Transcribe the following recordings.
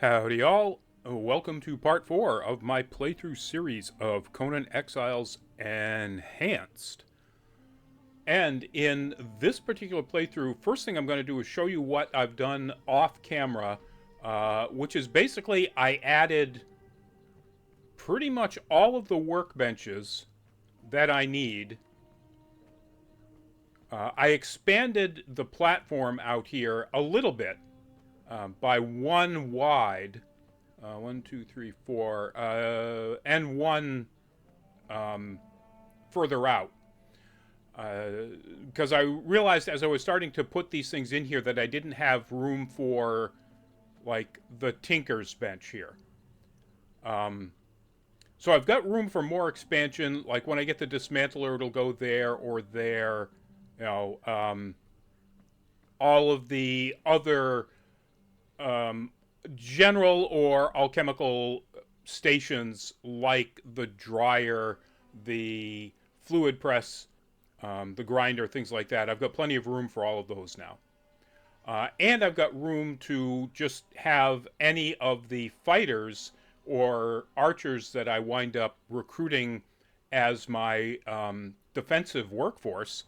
Howdy, y'all. Welcome to part 4 of my playthrough series of Conan Exiles Enhanced. And in this particular playthrough, first thing I'm going to do is show you what I've done off camera, which is basically I added pretty much all of the workbenches that I need. I expanded the platform out here a little bit by one wide. One, two, three, four, and one further out. Because I realized as I was starting to put these things in here that I didn't have room for, like, the Tinker's bench here. So I've got room for more expansion. Like, when I get the Dismantler, it'll go there or there. You know, all of the other general or alchemical stations like the dryer, the fluid press, the grinder, things like that. I've got plenty of room for all of those now. And I've got room to just have any of the fighters or archers that I wind up recruiting as my defensive workforce.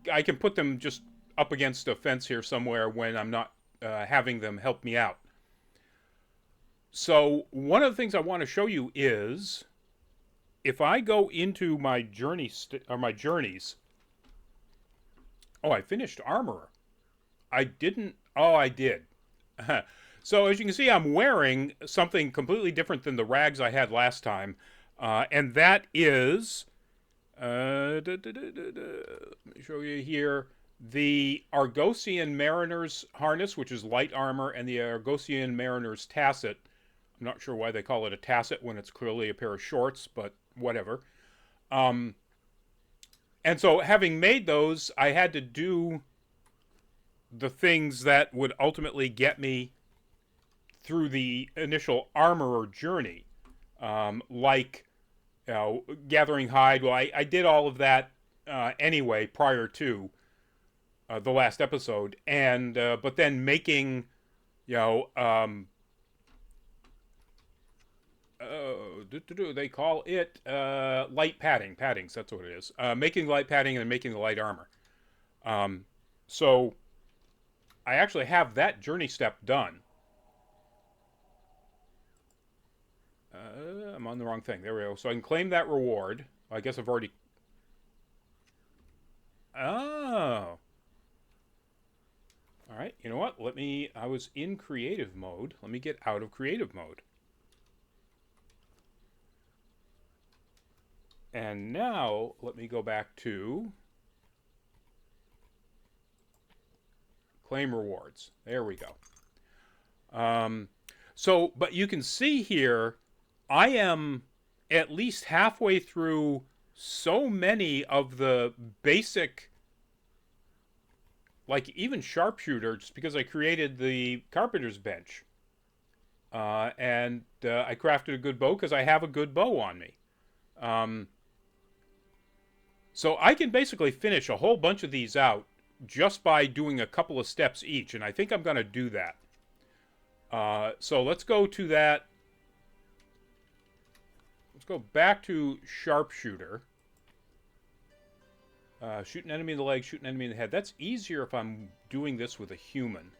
I can put them just up against a fence here somewhere when I'm not having them help me out. So one of the things I want to show you is if I go into my my journeys. Oh, I finished Armorer. I didn't. Oh, I did. So as you can see, I'm wearing something completely different than the rags I had last time, and that is. Let me show you here the Argosian Mariner's harness, which is light armor, and the Argosian Mariner's tasset. I'm not sure why they call it a tasset when it's clearly a pair of shorts, but whatever. And so having made those, I had to do the things that would ultimately get me through the initial armorer journey, like gathering hide. Well, I did all of that anyway prior to the last episode, and but then making, they call it light paddings. That's what it is. Making light padding and making the light armor. So I actually have that journey step done. I'm on the wrong thing. There we go. So I can claim that reward. I guess I've already. Oh. All right. You know what? I was in creative mode. Let me get out of creative mode. And now let me go back to claim rewards. There we go. But you can see here, I am at least halfway through so many of the basic, like even sharpshooter, just because I created the carpenter's bench. And I crafted a good bow because I have a good bow on me. So I can basically finish a whole bunch of these out just by doing a couple of steps each, and I think I'm going to do that. So let's go to that. Let's go back to sharpshooter. Shoot an enemy in the leg, shoot an enemy in the head. That's easier if I'm doing this with a human.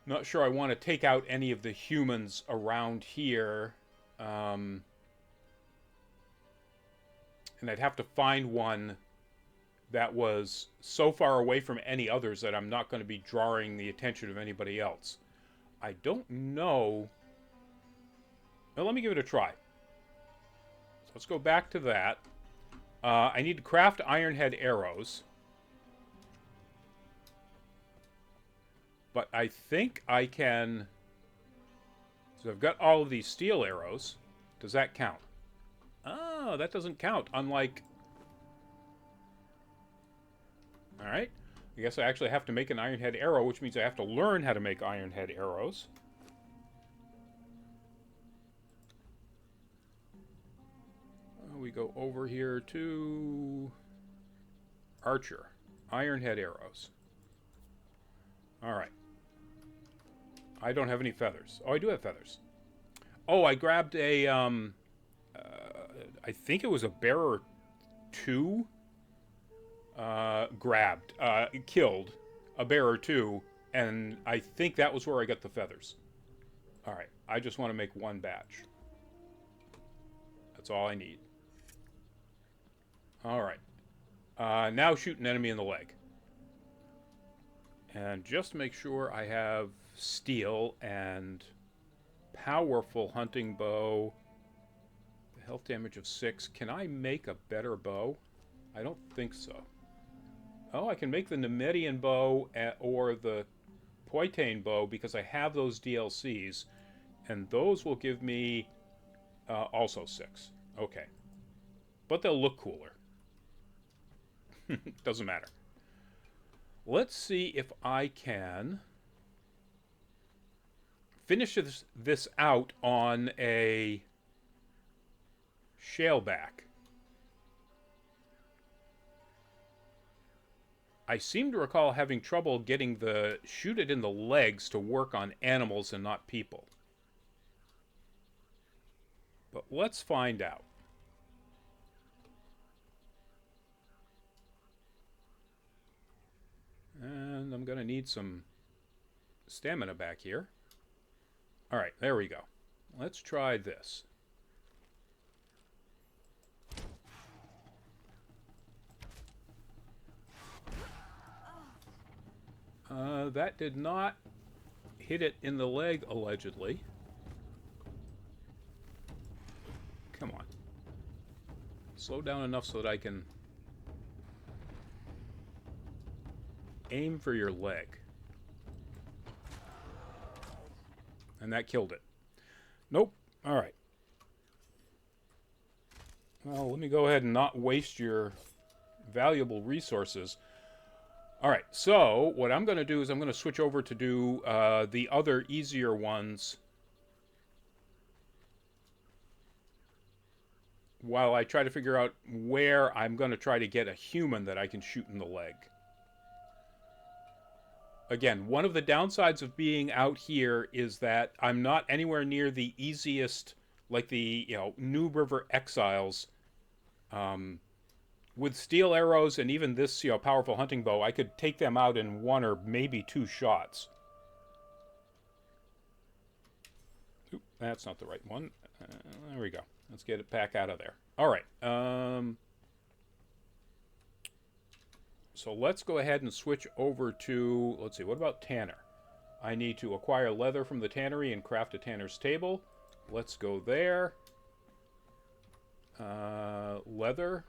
Not sure I want to take out any of the humans around here. And I'd have to find one that was so far away from any others that I'm not going to be drawing the attention of anybody else. I don't know. Well, let me give it a try. So let's go back to that. I need to craft ironhead arrows. But I think I can. So I've got all of these steel arrows. Does that count? Oh, that doesn't count, unlike. Alright. I guess I actually have to make an ironhead arrow, which means I have to learn how to make ironhead arrows. We go over here to Archer. Ironhead arrows. Alright. I don't have any feathers. Oh, I do have feathers. Oh, I grabbed a I think it was a bearer 2. Grabbed, killed a bearer 2, and I think that was where I got the feathers. All right, I just want to make one batch. That's all I need. All right. Now shoot an enemy in the leg. And just to make sure I have steel and powerful hunting bow. The health damage of 6. Can I make a better bow? I don't think so. Oh, I can make the Nemedian bow or the Poitain bow because I have those DLCs. And those will give me also 6. Okay. But they'll look cooler. Doesn't matter. Let's see if I can finish this out on a shaleback. I seem to recall having trouble getting the shoot it in the legs to work on animals and not people. But let's find out. And I'm going to need some stamina back here. All right, there we go. Let's try this. That did not hit it in the leg, allegedly. Come on. Slow down enough so that I can aim for your leg. And that killed it. Nope. All right. Well, let me go ahead and not waste your valuable resources. All right, so what I'm going to do is I'm going to switch over to do the other easier ones while I try to figure out where I'm going to try to get a human that I can shoot in the leg. Again, one of the downsides of being out here is that I'm not anywhere near the easiest, like the, New River Exiles. With steel arrows and even this, powerful hunting bow, I could take them out in 1 or maybe 2 shots. Oop, that's not the right one. There we go. Let's get it back out of there. All right. So let's go ahead and switch over to, let's see, what about tanner? I need to acquire leather from the tannery and craft a tanner's table. Let's go there. Leather.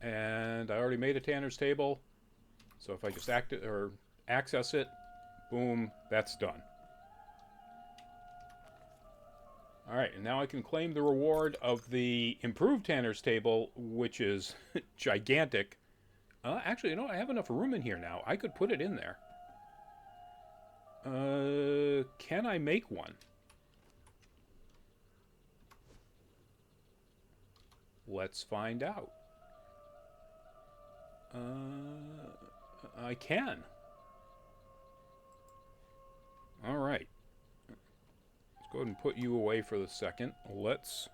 And I already made a tanner's table. So if I just access it, boom, that's done. All right, and now I can claim the reward of the improved tanner's table, which is gigantic. Actually, I have enough room in here now. I could put it in there. Can I make one? Let's find out. I can. All right. Let's go ahead and put you away for the second. Let's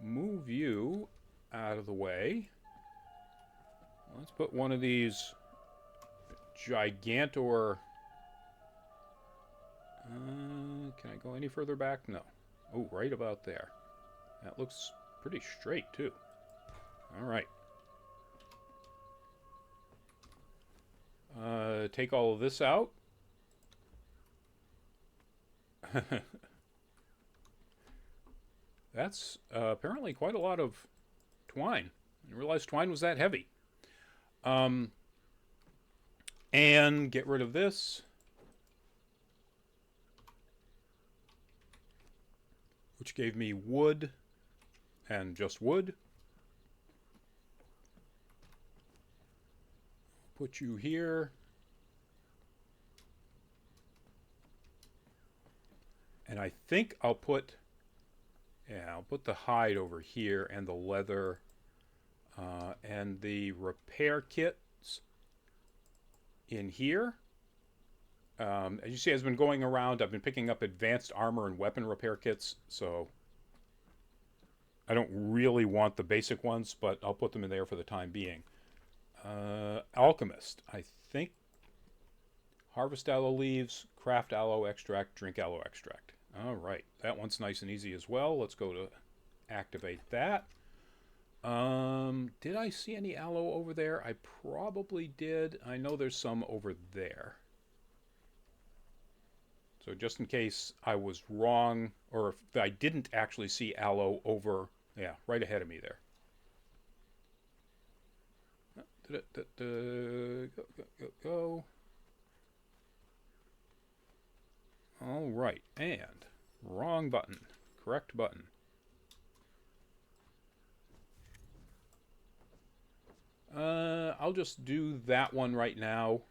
move you out of the way. Let's put one of these Gigantor... can I go any further back? No. Oh, right about there. That looks pretty straight, too. All right. Take all of this out. That's apparently quite a lot of twine. I didn't realize twine was that heavy. And get rid of this. Which gave me wood and just wood. Put you here. And I think I'll put the hide over here and the leather And the repair kits in here. As you see, I've been going around. I've been picking up advanced armor and weapon repair kits, so I don't really want the basic ones, but I'll put them in there for the time being. Alchemist. I think harvest aloe leaves, craft aloe extract, drink aloe extract. All right, that one's nice and easy as well. Let's go to activate that. Did I see any aloe over there? I probably did. I know there's some over there. So just in case I was wrong, or if I didn't actually see aloe over, yeah, right ahead of me there. Go. All right, and wrong button. Correct button. I'll just do that one right now.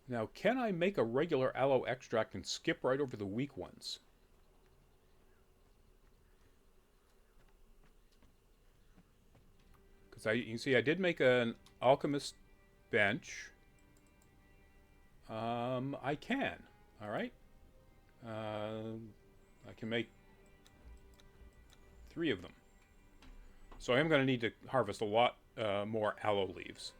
Now, can I make a regular aloe extract and skip right over the weak ones? Because you can see I did make an alchemist bench. I can. All right. I can make 3 of them. So I am going to need to harvest a lot more aloe leaves.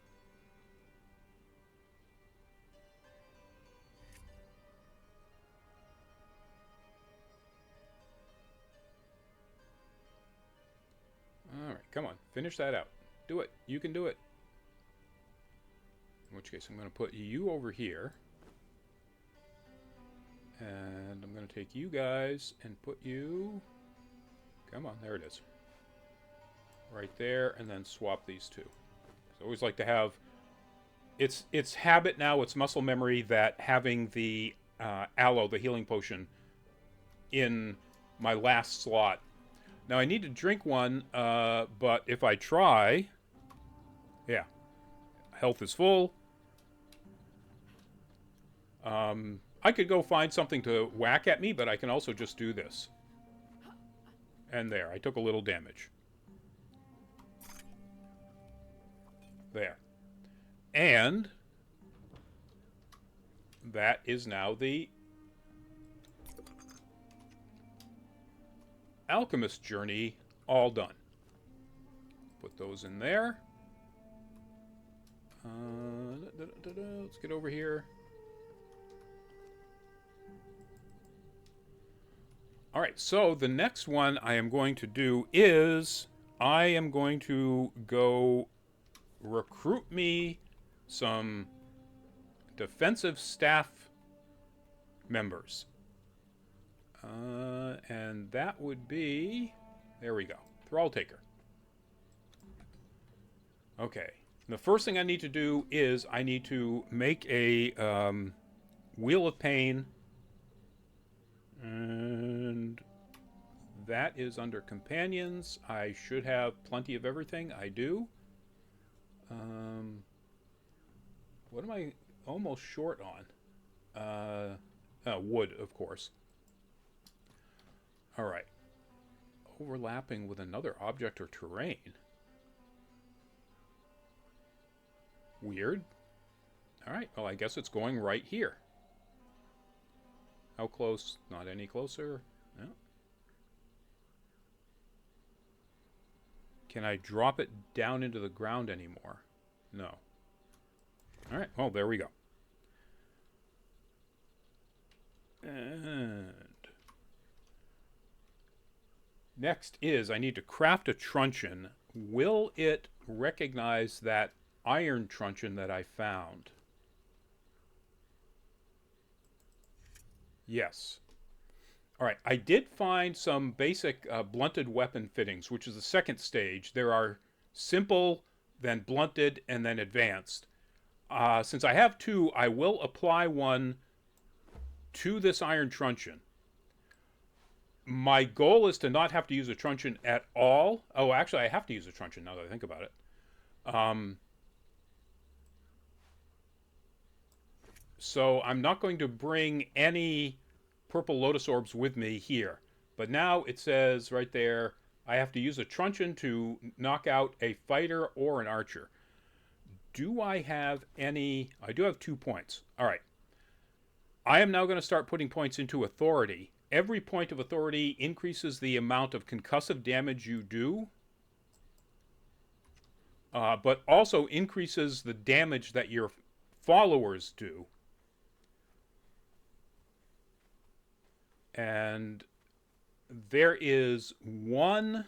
All right, come on, finish that out. Do it. You can do it. In which case, I'm going to put you over here. And I'm going to take you guys and put you... Come on, there it is. Right there, and then swap these two. I always like to have... It's habit now, it's muscle memory that having the aloe, the healing potion, in my last slot. Now, I need to drink one, but if I try... Yeah. Health is full. I could go find something to whack at me, but I can also just do this. And there, I took a little damage. There. And that is now the alchemist journey all done. Put those in there. Let's get over here. All right, so the next one I am going to do is I am going to go recruit me some defensive staff members. And that would be, there we go, Thrall Taker. Okay, the first thing I need to do is I need to make a Wheel of Pain. And that is under companions. I should have plenty of everything. I do. What am I almost short on? Wood, of course. All right. Overlapping with another object or terrain. Weird. All right. Well, I guess it's going right here. How close? Not any closer. No. Can I drop it down into the ground anymore? No. All right. Well, there we go. And next is I need to craft a truncheon. Will it recognize that iron truncheon that I found? Yes. All right, I did find some basic blunted weapon fittings, which is the second stage. There are simple, then blunted, and then advanced. Since I have 2, I will apply one to this iron truncheon. My goal is to not have to use a truncheon at all. Oh, actually, I have to use a truncheon now that I think about it. So I'm not going to bring any purple lotus orbs with me here. But now it says right there, I have to use a truncheon to knock out a fighter or an archer. Do I have any? I do have 2 points. All right. I am now going to start putting points into authority. Every point of authority increases the amount of concussive damage you do, but also increases the damage that your followers do. And there is one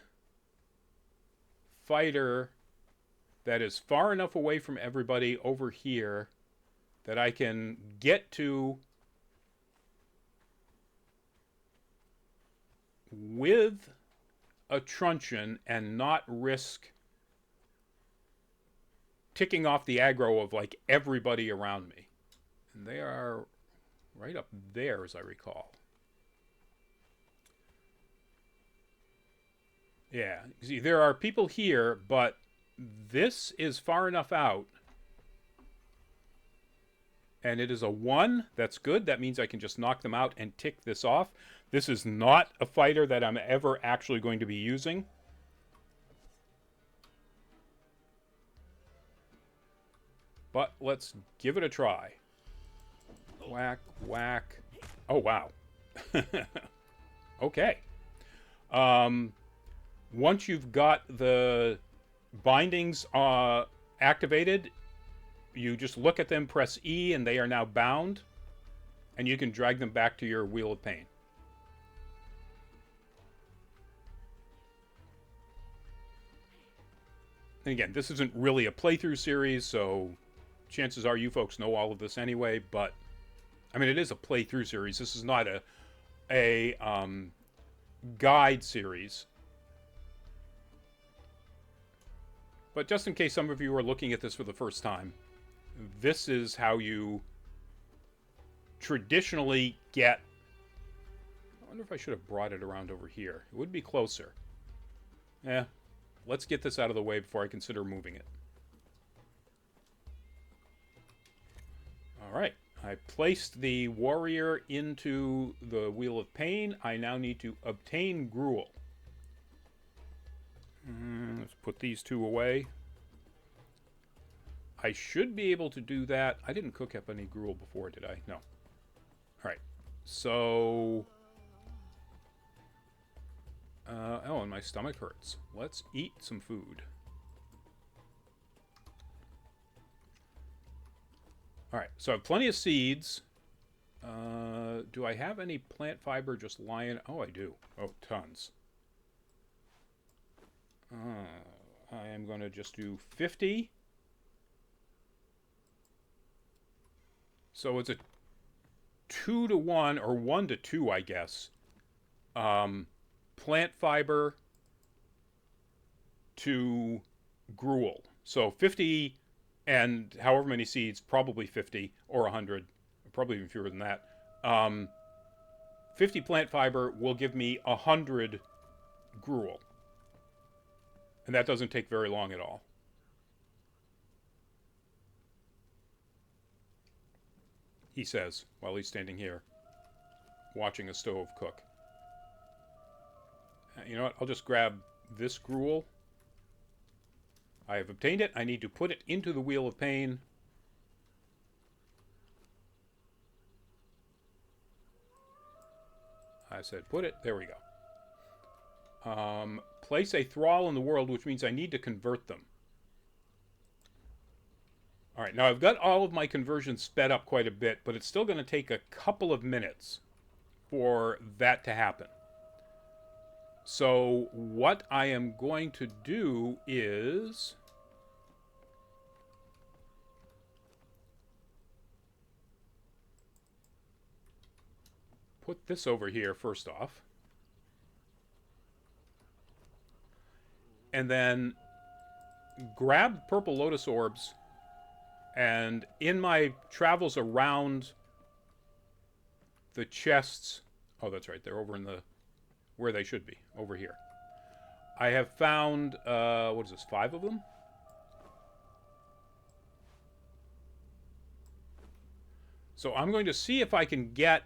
fighter that is far enough away from everybody over here that I can get to with a truncheon and not risk ticking off the aggro of like everybody around me. And they are right up there, as I recall. Yeah, see, there are people here, but this is far enough out. And it is a 1. That's good. That means I can just knock them out and tick this off. This is not a fighter that I'm ever actually going to be using. But let's give it a try. Whack, whack. Oh, wow. Okay. Once you've got the bindings activated, you just look at them, press E, and they are now bound. And you can drag them back to your Wheel of Pain. And again, this isn't really a playthrough series, so chances are you folks know all of this anyway, but I mean, it is a playthrough series. This is not a guide series. But just in case some of you are looking at this for the first time, this is how you traditionally get... I wonder if I should have brought it around over here. It would be closer. Yeah. Let's get this out of the way before I consider moving it. Alright. I placed the warrior into the Wheel of Pain. I now need to obtain gruel. Let's put these 2 away. I should be able to do that. I didn't cook up any gruel before, did I? No. Alright. So... oh, and my stomach hurts. Let's eat some food. Alright, so I have plenty of seeds. Do I have any plant fiber just lying? Oh, I do. Oh, tons. I am going to just do 50. So it's a 2 to 1, or 1 to 2, I guess. Plant fiber to gruel. So 50 and however many seeds, probably 50 or 100, probably even fewer than that. 50 plant fiber will give me 100 gruel. And that doesn't take very long at all. He says, while he's standing here, watching a stove cook. You know what? I'll just grab this gruel. I have obtained it. I need to put it into the Wheel of Pain. I said put it. There we go. Place a thrall in the world, which means I need to convert them. Alright, now I've got all of my conversions sped up quite a bit, but it's still going to take a couple of minutes for that to happen. So what I am going to do is... put this over here first off. And then grab purple lotus orbs, and in my travels around the chests... oh, that's right, they're over in the... where they should be, over here. I have found, what is this, 5 of them? So I'm going to see if I can get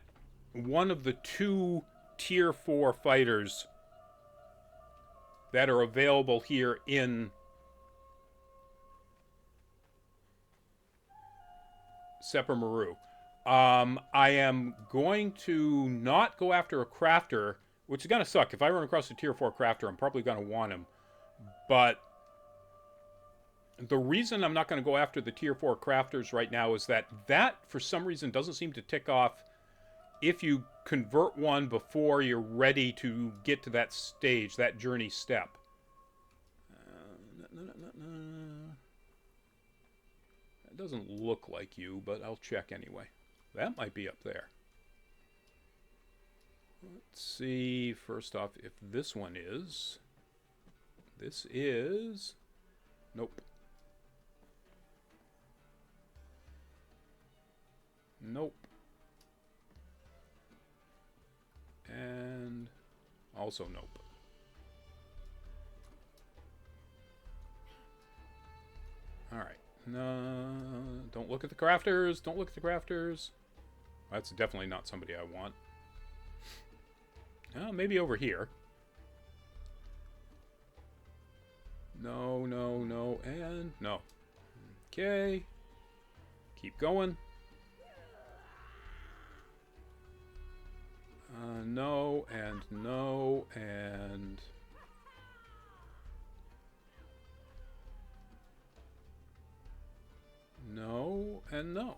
one of the 2 tier 4 fighters that are available here in Seppermaru. I am going to not go after a crafter, which is going to suck. If I run across a tier 4 crafter, I'm probably going to want him. But the reason I'm not going to go after the tier 4 crafters right now is that for some reason, doesn't seem to tick off if you convert one before you're ready to get to that stage, that journey step. It doesn't look like you, but I'll check anyway. That might be up there. Let's see, first off, if this one is. This is... Nope. Nope. And also nope. All right. No, don't look at the crafters. Don't look at the crafters. That's definitely not somebody I want. Maybe over here. No, no, no, and no. Okay. Keep going. No, and no, and... No, and no.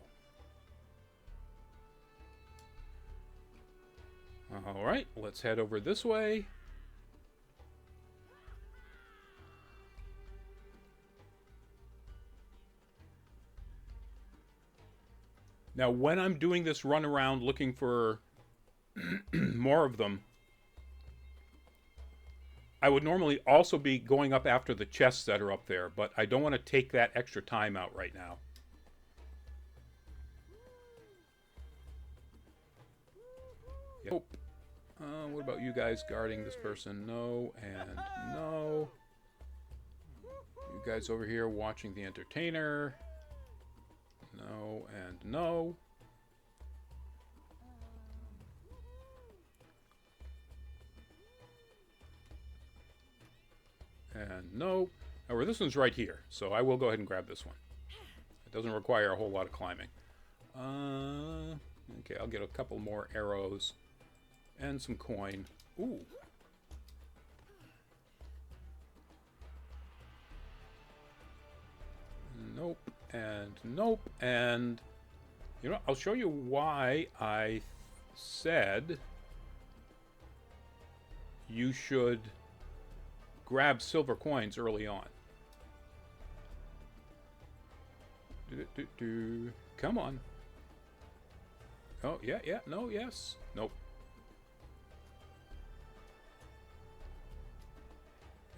Alright, let's head over this way. Now, when I'm doing this run around looking for more of them, I would normally also be going up after the chests that are up there, but I don't want to take that extra time out right now. Yep. What about you guys guarding this person? No, and no. You guys over here watching the entertainer. No, and no. And no. However, this one's right here, so I will go ahead and grab this one. It doesn't require a whole lot of climbing. Okay, I'll get a couple more arrows and some coin. Ooh. Nope, and nope, and... You know, I'll show you why I said you should grab silver coins early on. Come on. Oh, yeah, yeah, no, yes. Nope.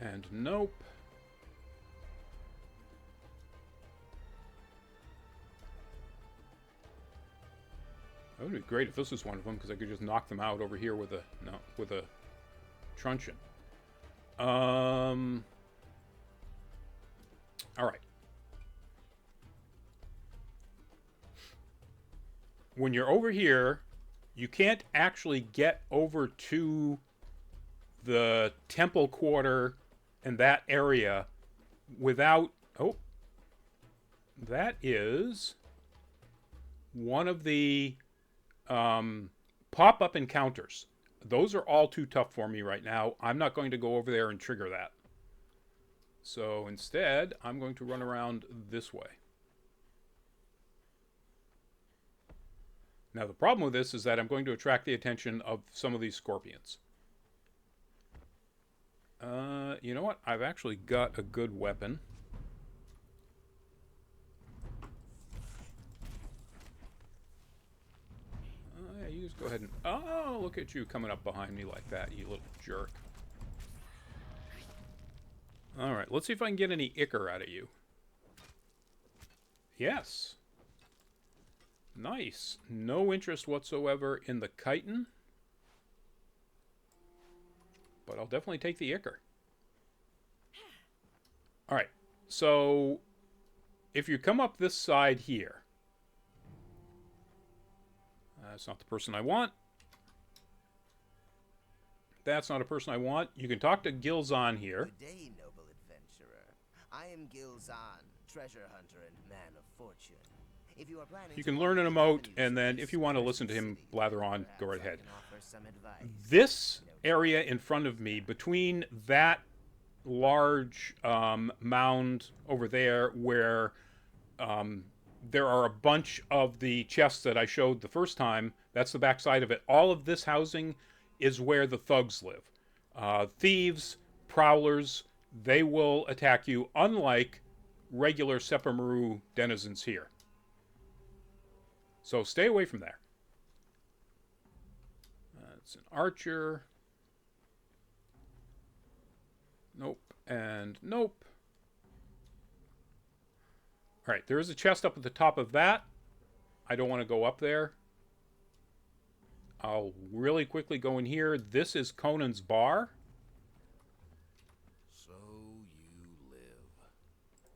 And nope. That would be great if this was one of them, because I could just knock them out over here with a truncheon. All right. When you're over here, you can't actually get over to the temple quarter and that area without... Oh. That is one of the pop-up encounters. Those are all too tough for me right now. I'm not going to go over there and trigger that. So instead, I'm going to run around this way. Now the problem with this is that I'm going to attract the attention of some of these scorpions. You know what? I've actually got a good weapon. Yeah, you just go ahead and... Oh, look at you coming up behind me like that, you little jerk. Alright, let's see if I can get any ichor out of you. Yes. Nice. No interest whatsoever in the chitin. But I'll definitely take the ichor. Alright, so if you come up this side here, That's not the person I want. That's not a person I want. You can talk to Gilzan here. Good day, noble adventurer. I am Gilzan, treasure hunter and man of fortune. If you are planning You can learn an emote, and then if you want to listen to him blather on, go right ahead. This area in front of me, between that large mound over there where there are a bunch of the chests that I showed the first time, that's the back side of it. All of this housing is where the thugs live. Thieves, prowlers, they will attack you, unlike regular Sepamaru denizens here. So stay away from there. It's an archer. Nope, and nope. All right, there is a chest up at the top of that. I don't want to go up there. I'll really quickly go in here. This is Conan's bar. So you live,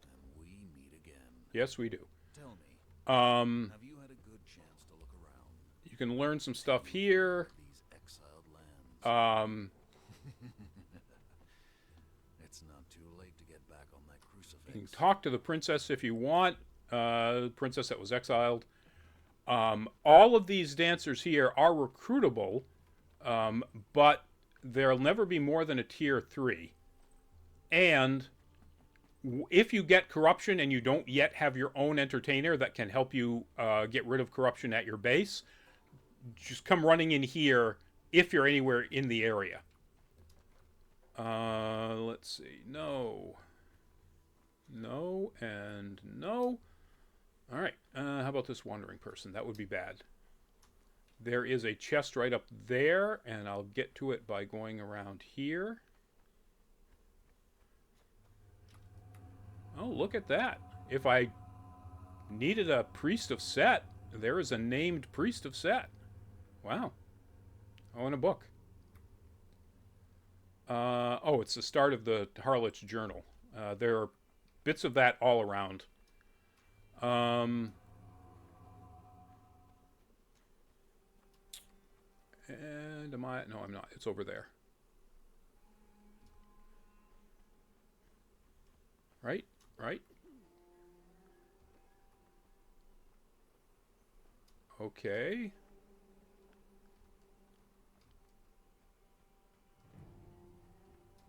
and we meet again. Yes, we do. Tell me, have you had a good chance to look around? You can learn some stuff here. These exiled lands. It's not too late to get back on that crucifix. You can talk to the princess if you want. Princess that was exiled. All of these dancers here are recruitable, but there'll never be more than a tier 3. And if you get corruption and you don't yet have your own entertainer that can help you get rid of corruption at your base, just come running in here if you're anywhere in the area. Let's see. No. No and no. All right. How about this wandering person? That would be bad. There is a chest right up there, and I'll get to it by going around here. Oh, look at that. If I needed a priest of Set, there is a named priest of Set. Wow. Oh, and a book. Oh, it's the start of the Harlot's Journal. There are bits of that all around. And am I? No, I'm not. It's over there. Right? Right? Okay.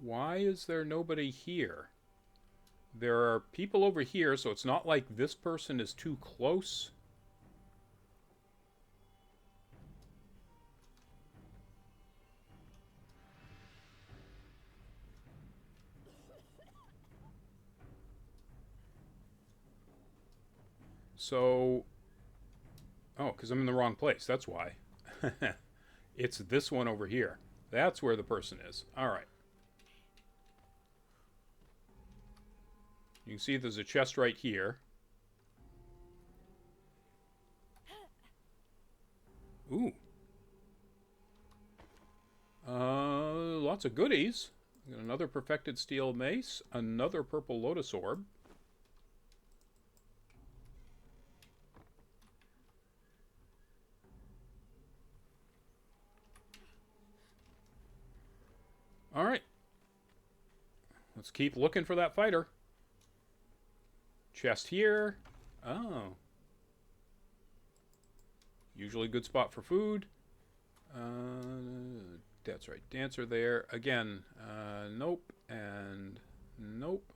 Why is there nobody here? There are people over here, so it's not like this person is too close. So, oh, because I'm in the wrong place. That's why. It's this one over here. That's where the person is. All right. You can see there's a chest right here. Ooh. Lots of goodies. Another perfected steel mace. Another purple lotus orb. All right. Let's keep looking for that fighter. Chest here. Oh. Usually a good spot for food. That's right. Dancer there. Again, nope and nope.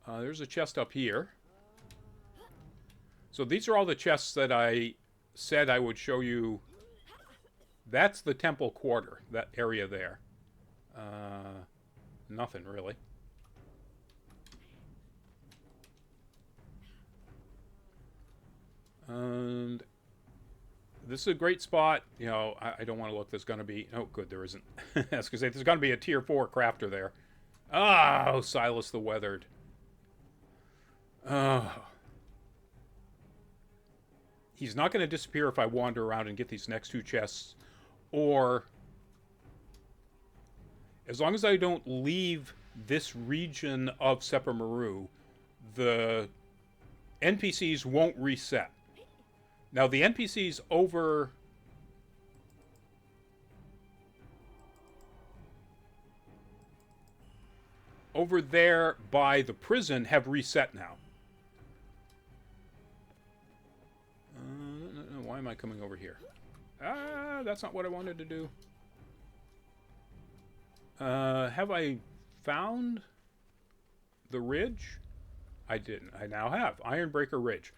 There's a chest up here. So these are all the chests that I said I would show you. That's the temple quarter, that area there. Nothing really. And this is a great spot. You know, I don't want to look. There's going to be... Oh, good, there isn't. I was going to say, there's going to be a tier 4 crafter there. Oh, Silas the Weathered. Oh. He's not going to disappear if I wander around and get these next 2 chests. Or... as long as I don't leave this region of Sepamaru, the NPCs won't reset. Now, the NPCs over there by the prison have reset now. No, why am I coming over here? Ah, that's not what I wanted to do. Have I found the ridge? I didn't. I now have Ironbreaker Ridge.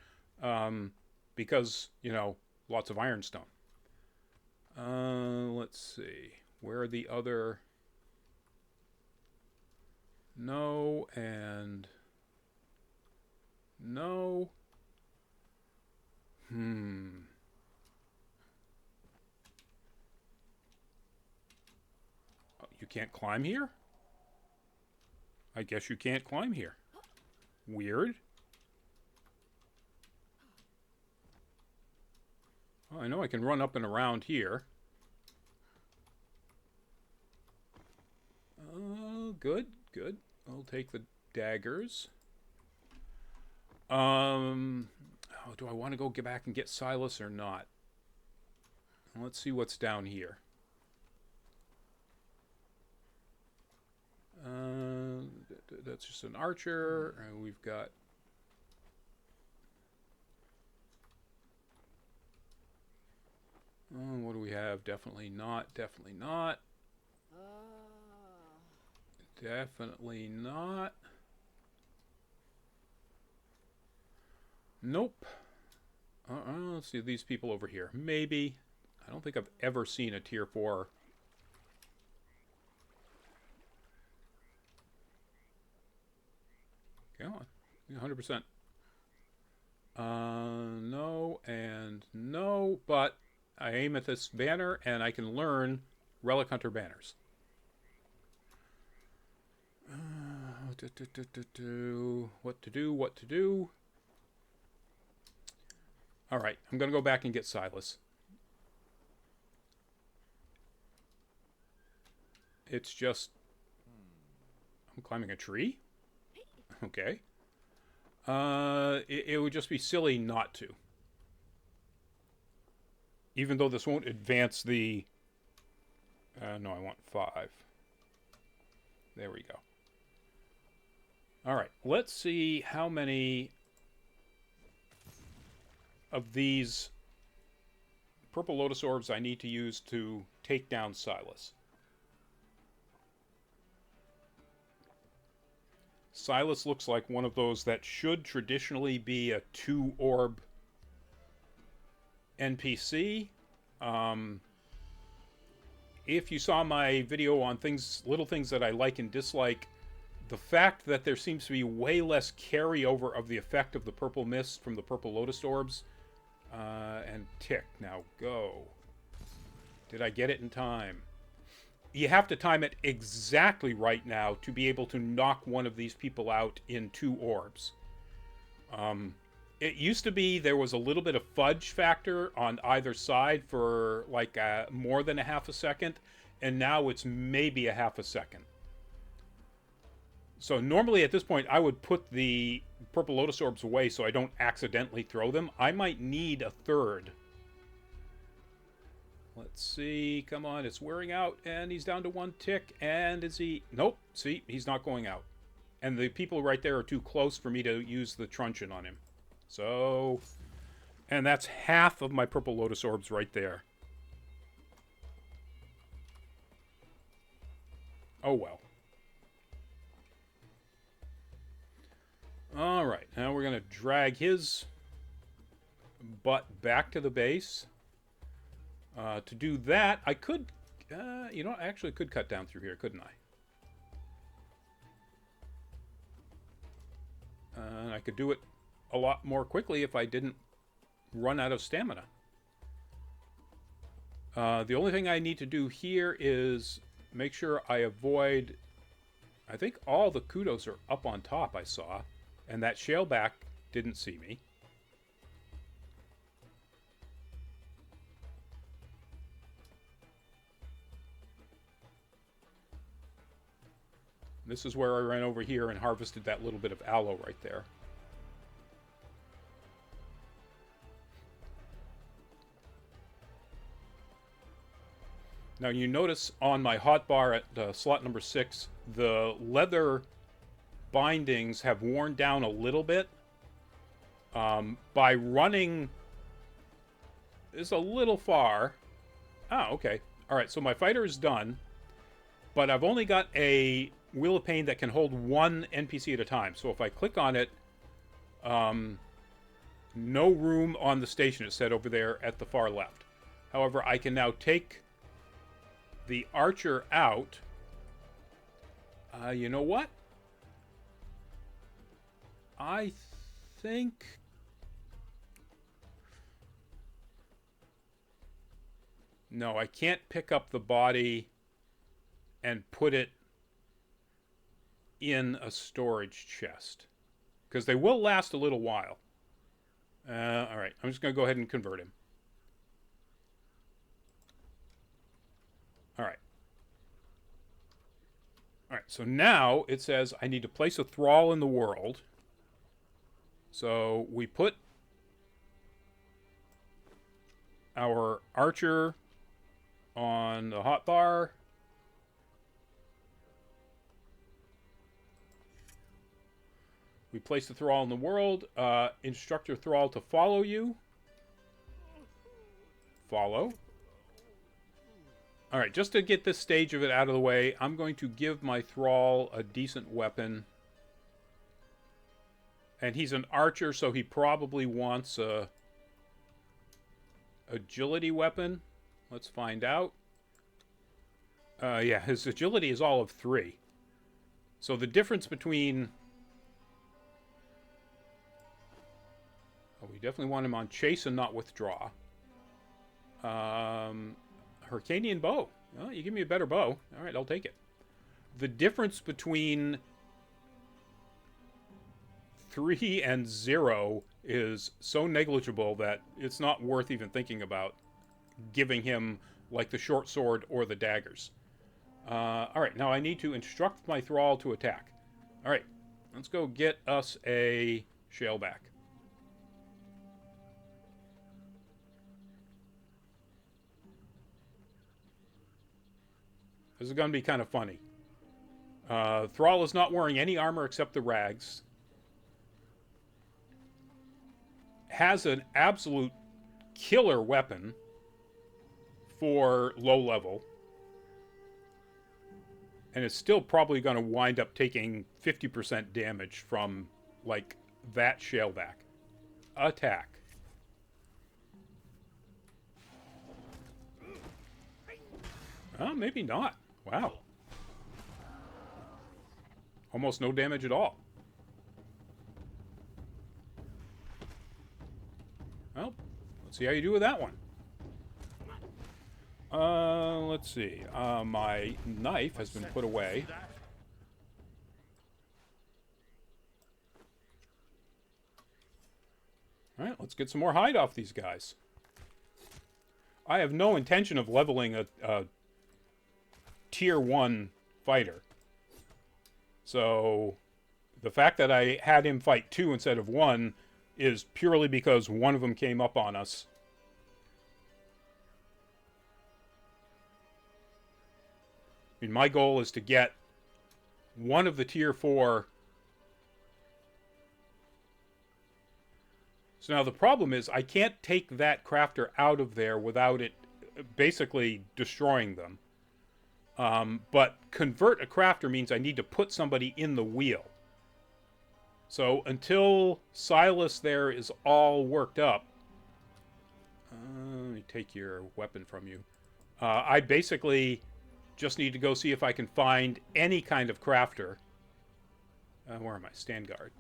Because, you know, lots of ironstone. Let's see. Where are the other... No, and... No. Oh, you can't climb here? I guess you can't climb here. Weird. Oh, I know I can run up and around here. Good, good. I'll take the daggers. Oh, do I want to go get back and get Silas or not? Let's see what's down here. That's just an archer. We've got... what do we have? Definitely not. Definitely not. Definitely not. Nope. Let's see these people over here. Maybe. I don't think I've ever seen a tier 4. Come on. 100%. No and no, but I aim at this banner and I can learn Relic Hunter banners. What to do, what to do. Alright, I'm going to go back and get Silas. It's just... I'm climbing a tree? Okay. It would just be silly not to. Even though this won't advance the... no, I want 5. There we go. Alright, let's see how many of these purple lotus orbs I need to use to take down Silas. Silas looks like one of those that should traditionally be a 2-orb NPC. If you saw my video on little things that I like and dislike, the fact that there seems to be way less carryover of the effect of the purple mist from the purple lotus orbs. And tick. Now go. Did I get it in time? You have to time it exactly right now to be able to knock one of these people out in 2 orbs. It used to be there was a little bit of fudge factor on either side for like more than a half a second, and now it's maybe a half a second. So normally at this point I would put the purple lotus orbs away so I don't accidentally throw them. I might need a third. Let's see. Come on, it's wearing out, and he's down to 1 tick. And is he... Nope. See, he's not going out. And the people right there are too close for me to use the truncheon on him. So... And that's half of my purple lotus orbs right there. Oh well. Alright, now we're going to drag his butt back to the base. To do that, I could... you know, I actually could cut down through here, couldn't I? I could do it a lot more quickly if I didn't run out of stamina. The only thing I need to do here is make sure I avoid... I think all the kudos are up on top, I saw. And that shaleback didn't see me. This is where I ran over here and harvested that little bit of aloe right there. Now you notice on my hotbar at slot number 6, the leather bindings have worn down a little bit. By running is a little far. Ah, okay. All right, so my fighter is done, but I've only got a Wheel of Pain that can hold one NPC at a time. So if I click on it, no room on the station, it said over there at the far left. However, I can now take the archer out. You know what? I think... No, I can't pick up the body and put it in a storage chest, because they will last a little while. All right, I'm just going to go ahead and convert him. All right. All right, so now it says I need to place a thrall in the world. So we put our archer on the hotbar. We place the thrall in the world. Instruct your thrall to follow you. Follow. Alright, just to get this stage of it out of the way, I'm going to give my thrall a decent weapon. And he's an archer, so he probably wants a agility weapon. Let's find out. Yeah, his agility is all of 3. So the difference between... Oh, we definitely want him on chase and not withdraw. Hyrcanian bow. Well, you give me a better bow. All right, I'll take it. The difference between 3 and 0 is so negligible that it's not worth even thinking about giving him like the short sword or the daggers. All right, now I need to instruct my thrall to attack. All right, let's go get us a shaleback. This is going to be kind of funny. Thrall is not wearing any armor except the rags. Has an absolute killer weapon for low level. And is still probably going to wind up taking 50% damage from, like, that shaleback. Attack. Oh, maybe not. Wow. Almost no damage at all. Well, let's see how you do with that one. Let's see. My knife has been put away. Alright, let's get some more hide off these guys. I have no intention of leveling a tier 1 fighter. So the fact that I had him fight 2 instead of 1 is purely because one of them came up on us. I mean, my goal is to get one of the tier 4. So now the problem is I can't take that crafter out of there without it basically destroying them. But convert a crafter means I need to put somebody in the wheel. So until Silas there is all worked up... let me take your weapon from you. I basically just need to go see if I can find any kind of crafter. Where am I? Stand guard.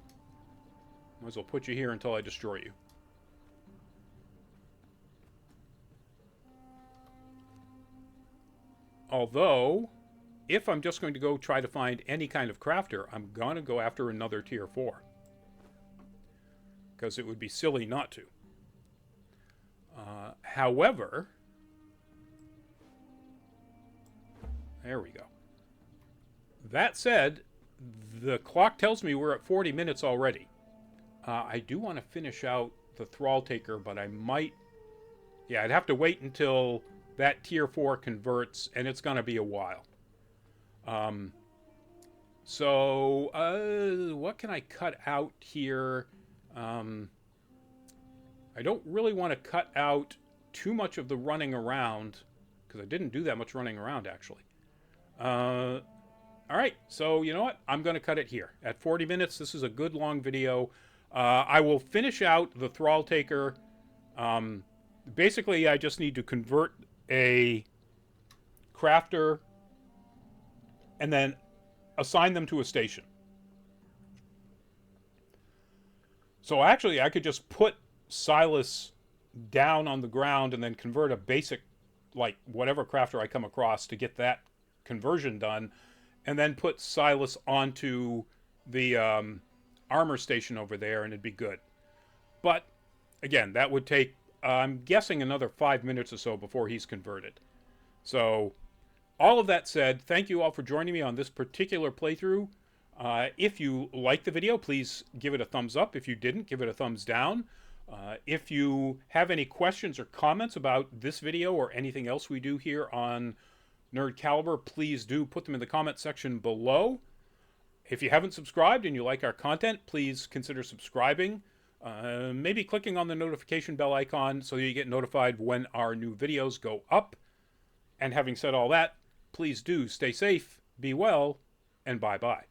Might as well put you here until I destroy you. Although, if I'm just going to go try to find any kind of crafter, I'm going to go after another tier 4. Because it would be silly not to. However... There we go. That said, the clock tells me we're at 40 minutes already. I do want to finish out the Thrall Taker, but I might... Yeah, I'd have to wait until that tier 4 converts, and it's going to be a while. What can I cut out here? I don't really want to cut out too much of the running around, because I didn't do that much running around, actually. All right, so you know what? I'm going to cut it here. At 40 minutes, this is a good long video. I will finish out the Thrall Taker. Basically, I just need to convert a crafter and then assign them to a station. So actually, I could just put Silas down on the ground and then convert a basic, like, whatever crafter I come across to get that conversion done, and then put Silas onto the armor station over there, and it'd be good. But, again, that would take, I'm guessing, another 5 minutes or so before he's converted. So, all of that said, thank you all for joining me on this particular playthrough. If you liked the video, please give it a thumbs up. If you didn't, give it a thumbs down. If you have any questions or comments about this video or anything else we do here on Nerd Caliber, please do put them in the comment section below. If you haven't subscribed and you like our content, please consider subscribing. Maybe clicking on the notification bell icon so you get notified when our new videos go up. And having said all that, please do stay safe, be well, and bye-bye.